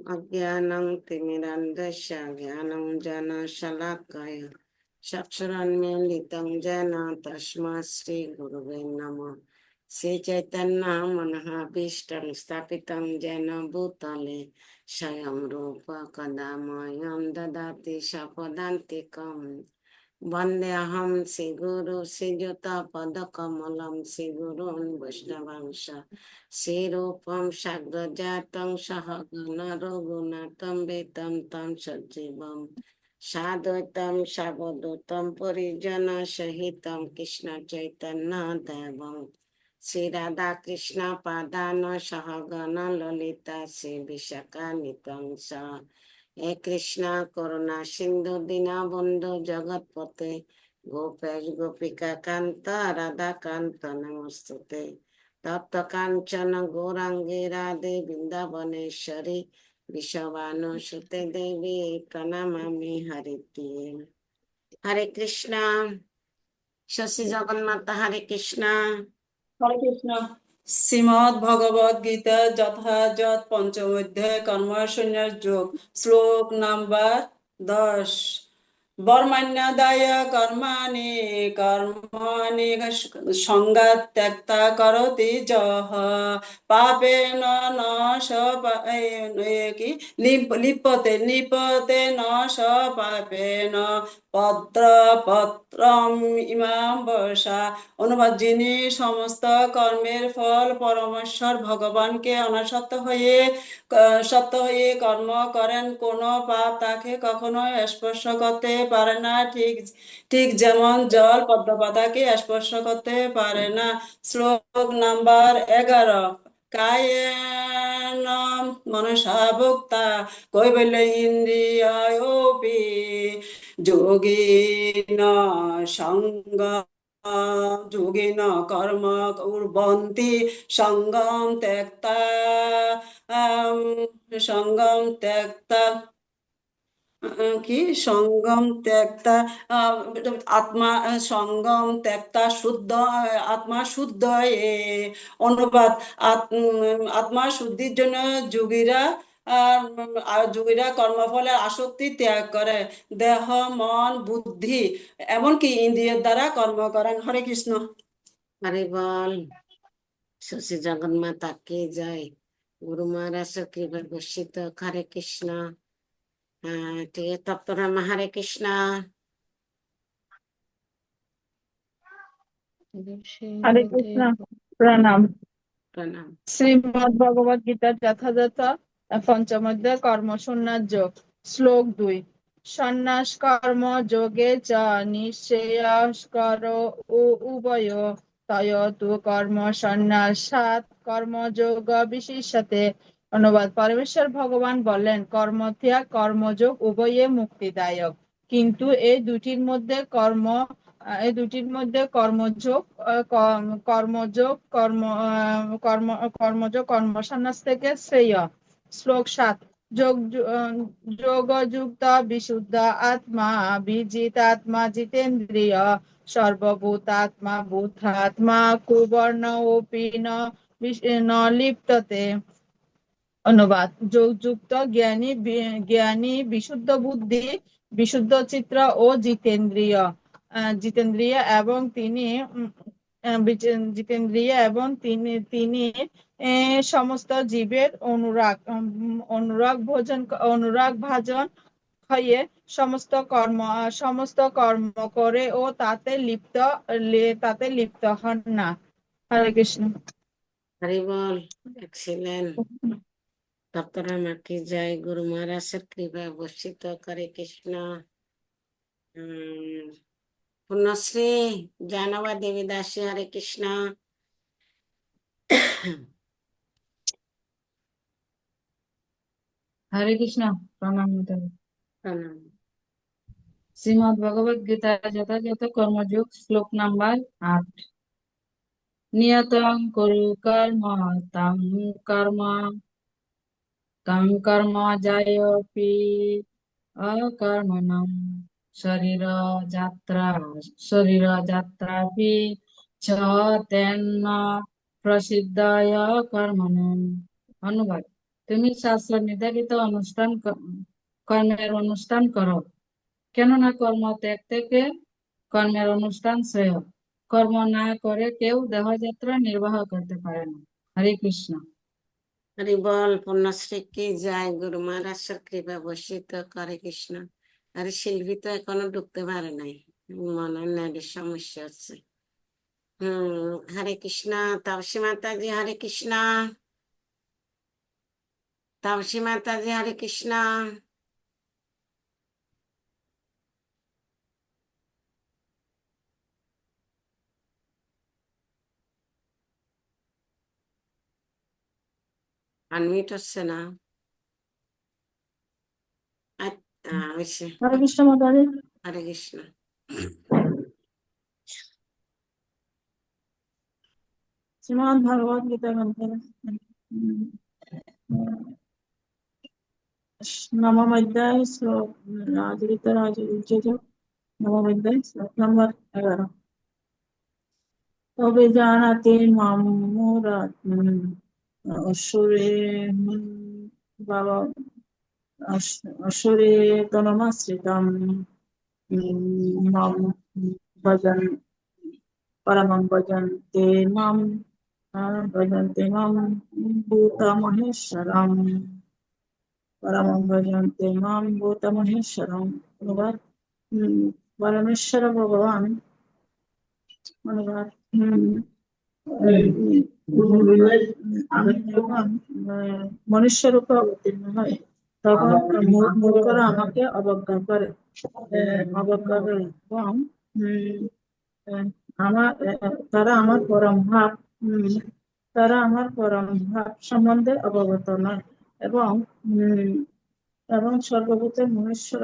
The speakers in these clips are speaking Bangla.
अज्ञानं तिमिरन्धस्य ज्ञानञ्जनशलाकया चक्षुरुन्मीलितं येन तस्मै श्रीगुरुवे नमः। श्रीचैतन्यमनोभीष्टं स्थापितं येन भूतले स्वयं रूप कदा मह्यं ददाति स्वपदान्तिकम्। वन्देऽहं श्रीगुरु श्रीयुतपदकमलं श्रीगुरून् वैष्णवांश श्रीरूपं साग्रजातं सहगण रघुनाथं वेदं तं सजीवं साद्वैतं सावधूतं परिजनसहितं कृष्ण चैतन्य देवं श्रीराधाकृष्ण पादान सहगण ललिता श्री विशाखान्वितं स हे कृष्णा करुणा सिंधु दीनबंधु जगतपते गोपेश गोपिका कांत राधा कांत नमस्तुते तप्त कांचन गौरांगे राधे वृंदावनेश्वरी विश्वभानुसुते देवी प्रणमामि हरिप्रिये। हरे कृष्णा। शशि जगन्नाथ हरे कृष्णा। হরে কৃষ্ণ। শ্রীমদ ভগবদ গীতা যথাযথ পঞ্চম অধ্যায় কর্ম সন্ন্যাস যোগ শ্লোক নাম্বার 10। বর্মাণ্যদায় কর্মাণি কর্মাণি সংগাত ত্যক্তা করতি যহ পাপেন ন স কি লিপ্যতে লিপ্যতে ন স পাপেন পত্র পত্রম ইমাম বর্ষা। অনুবাদ: যিনি সমস্ত কর্মের ফল পরমেশ্বর ভগবানকে অনাসক্ত হয়ে কর্ম করেন, কোনো পাপ তাকে কখনো স্পর্শ করতে পারে না, ঠিক যেমন জল পদ্মপাতাকে স্পর্শ করতে পারে না। শ্লোক নাম্বার 11। কায়েন মনসা ভোক্তা কৈবল্য ইন্দ্রিয়োপি যোগিন সঙ্গ যোগিন কর্ম কুর্বন্তি সঙ্গম ত্যক্তা কি সঙ্গম ত্যক্তা আত্মা সঙ্গম ত্যক্তা শুদ্ধ আত্মা শুদ্ধ। অনুবাদ: আত্মা শুদ্ধির জন্য যোগীরা কর্মফলের আসক্তি ত্যাগ করে দেহ মন বুদ্ধি এমনকি ইন্দ্রিয়ের দ্বারা কর্ম করেন। হরে কৃষ্ণ। हरे बोल। शशि जगन्नाथ की जय। गुरु महाराज की भगवत हरे कृष्णा। ठीक है, तब तो राम हरे कृष्णा। হরে কৃষ্ণ। প্রণাম। प्रणाम। শ্রীমদ ভগবদ গীতার যথাযথ পঞ্চম অধ্যায় কর্ম সন্ন্যাস যোগ শ্লোক 2। সন্ন্যাস কর্ম যোগে চ নিঃশ্রেয়স্কর উভয় তয়তু কর্ম সন্ন্যাসাৎ কর্মযোগ বিশিষ্যতে। অনুবাদ: পরমেশ্বর ভগবান বলেন, কর্মত্যাগ কর্মযোগ উভয়ে মুক্তিদায়ক, কিন্তু এই দুটির মধ্যে কর্মযোগ কর্মসন্ন্যাস থেকে শ্রেয়। শ্লোক 7। যোগযুক্ত বিশুদ্ধ আত্মা বিজিত আত্মা জিতেন্দ্রিয় সর্বভূতাত্মা বুদ্ধাত্মা কুবর্ণোপি ন লিপ্ততে। অনুবাদ: যোগযুক্ত জ্ঞানী বিশুদ্ধ বুদ্ধি বিশুদ্ধ চিত্ত ও জিতেন্দ্রিয় এবং তিনি সমস্ত জীবের অনুরাগ ভাজন হয়ে সমস্ত কর্ম করে ও তাতে লিপ্ত হন না। হরে কৃষ্ণ। हरे बोल। एक्सीलेंट। तब तो राम की जय। गुरु महाराज कृपा वर्षित करे कृष्णा। पुण्यश्री जानवा देवी दासी हरे कृष्णा। হরে কৃষ্ণ। প্রণাম। प्रणाम। শ্রীমদ ভগবদ গীতা যথাযথ কর্মযোগ শ্লোক নাম্বার 8। নিয়তং কুরু কর্ম তং কর্ম জায়োপি অকর্মণং শরীর যাত্রাপি চ তেন প্রসিদ্ধায় কর্মণং। অনুবাদ: তুমি শাস্ত্র নির্ধারিত কর্মের অনুষ্ঠান করো, কেননা কর্ম ত্যাগ থেকে কর্মের অনুষ্ঠান শ্রেয়। কর্ম না করে কেউ দেহযাত্রা নির্বাহ করতে পারে না। হরে কৃষ্ণ। হরি বল, পূর্ণশ্রী কি যায়, গুরু মহারাজের কৃপা বর্ষিত করে কৃষ্ণ। আরে শিল্পী তো এখনো ঢুকতে পারে নাই, মনে হয় নেটের সমস্যা হচ্ছে। হরে কৃষ্ণ। তাপসী মাতাজি হরে কৃষ্ণ। তাপসী মাতাজি হরে কৃষ্ণ। আনমিউট হচ্ছে না। হয়েছে। হরে কৃষ্ণ মাতাজি। হরে কৃষ্ণ। শ্রীমদ্ ভগবদ গীতা গ্রন্থের নবম অধ্যায় শ্লোক নবম অধ্যায় শ্লোক নম্বর 11। তবে জানাতে মামুরা অসুরে বাবা অসুরে তনমাশ্রিতম মাম ভজন পরমং ভজন্তে মাম ভূতমহেশ্বরম পরমং ভজন্তে মাম ভূতমহেশ্বরম। অনুবাদ, পরমেশ্বর ভগবান অনুবাদ, আমি যখন মনুষ্য রূপে অবতীর্ণ হয় তখন মূর্খরা আমাকে অবজ্ঞা করে এবং আমার তারা আমার পরম ভাব সম্বন্ধে অবগত নয় এবং সর্বভূতের মহেশ্বর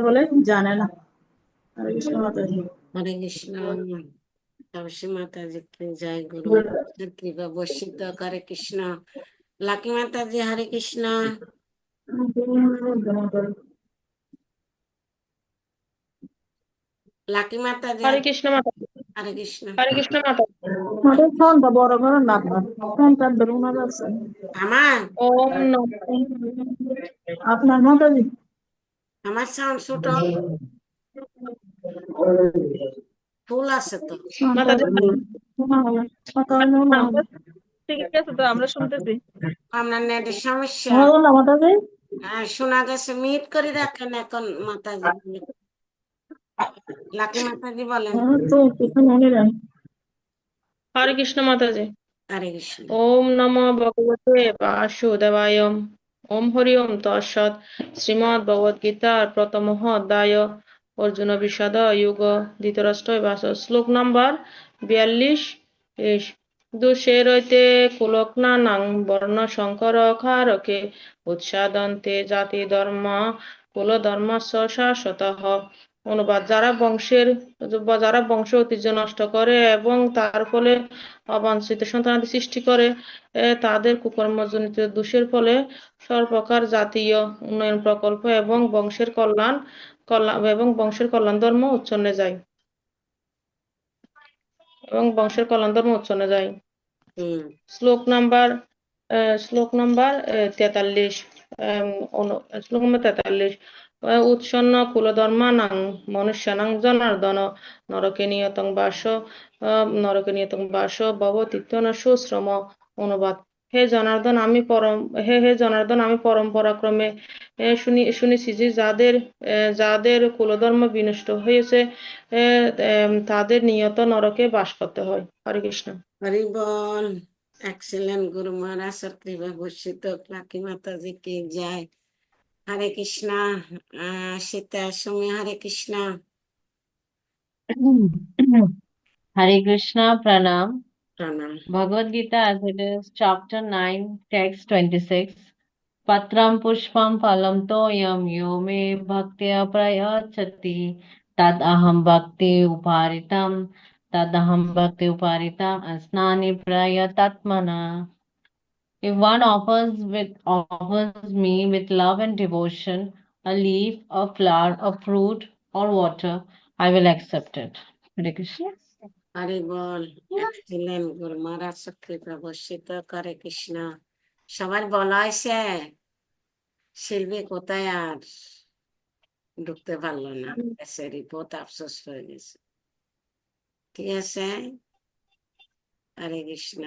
বলে জানে না। হরে কৃষ্ণ মাতাজি। হরে কৃষ্ণ। তাপসী মাতাজি কি যায়, গুরু মহারাজের কৃপা বর্ষিত করে কৃষ্ণ। লাকি মাতাজি হরে কৃষ্ণ। লাকি মাতাজি হরে কৃষ্ণ মাতা। হরে কৃষ্ণ। হরে কৃষ্ণ মাতা। আমাদের ফোনটা বড় করে না, ফোনটা ধরুন আছে আমার ওম নমঃ। আপনার মাতাজি। আমার সাউন্ড ছোট, ফুল আছে তো। মাতাজি। ঠিক আছে তো, আমরা শুনতেছি। আপনার নেটের সমস্যা। মাতাজি। শোনা গেছে, মিট করে রাখেন এখন মাতাজি। লাকি মাতাজি বলেন। তো কিছু মনে নেই। হরে কৃষ্ণ মাতাজি। হরে কৃষ্ণ। ওম নমো ভগবতে বাসুদেবায়। ওম হরি ওম তৎসৎ। শ্রীমদ্ ভগবদ গীতার প্রথম অধ্যায় অর্জুন বিষাদ যুগ ধৃতরাষ্ট্র বাস। শ্লোক নাম্বার 42। দোষে রইতে কুলগ্না নাং বর্ণ সংকর খারকে উৎসাদন্তে জাতি ধর্ম কুল ধর্ম শাশ্বতঃ। অনুবাদ, যারা বংশ ঐতিহ্য নষ্ট করে এবং তার ফলে অবাঞ্ছিত সন্তানাদি সৃষ্টি করে, তাদের কুকর্মজনিত দোষের ফলে সর্বপ্রকার জাতীয় উন্নয়ন প্রকল্প এবং বংশের কল্যাণ ধর্ম উচ্ছন্নে যায়। শ্লোক নাম্বার 43। উৎসন্ন কুলধর্মানাং মনুষ্যানাং জনার্দন নরকে নিয়তং বাস ভবতীত্যন সুশ্রম। অনুবাদ, হে জনার্দন আমি পরম্পরাক্রমে শুনেছি যে যাদের কুলধর্ম বিনষ্ট হয়েছে তাদের নিয়ত নরকে বাস করতে হয়। হরে কৃষ্ণ। হরি বল। এক্সেলেন্ট, গুরু মহারাজের কৃপা বর্ষিত। লাকি মাতাজি কি যায়। হরে কৃষ্ণ। সীতা সুমি হরে কৃষ্ণ। Hare Krishna, Pranam. প্রণাম। Bhagavad Gita as it is, chapter 9, text 26. Patram pushpam phalam toyam yo me bhaktya prayachati tad aham bhakti uparita asnani prayatatmana. If one offers me with love and devotion a leaf, a flower, a fruit, or water, I will accept it. Hare Krishna. Hari ball. Excellent গুরু মহারাজ কৃপা বর্ষিত করে কৃষ্ণ। সবার বলা হয়েছে, শিল্পী কোথায় আর ঢুকতে পারলো না, বেচারি বহুত আফসোস হয়ে গেছে। ঠিক আছে, হরে কৃষ্ণ।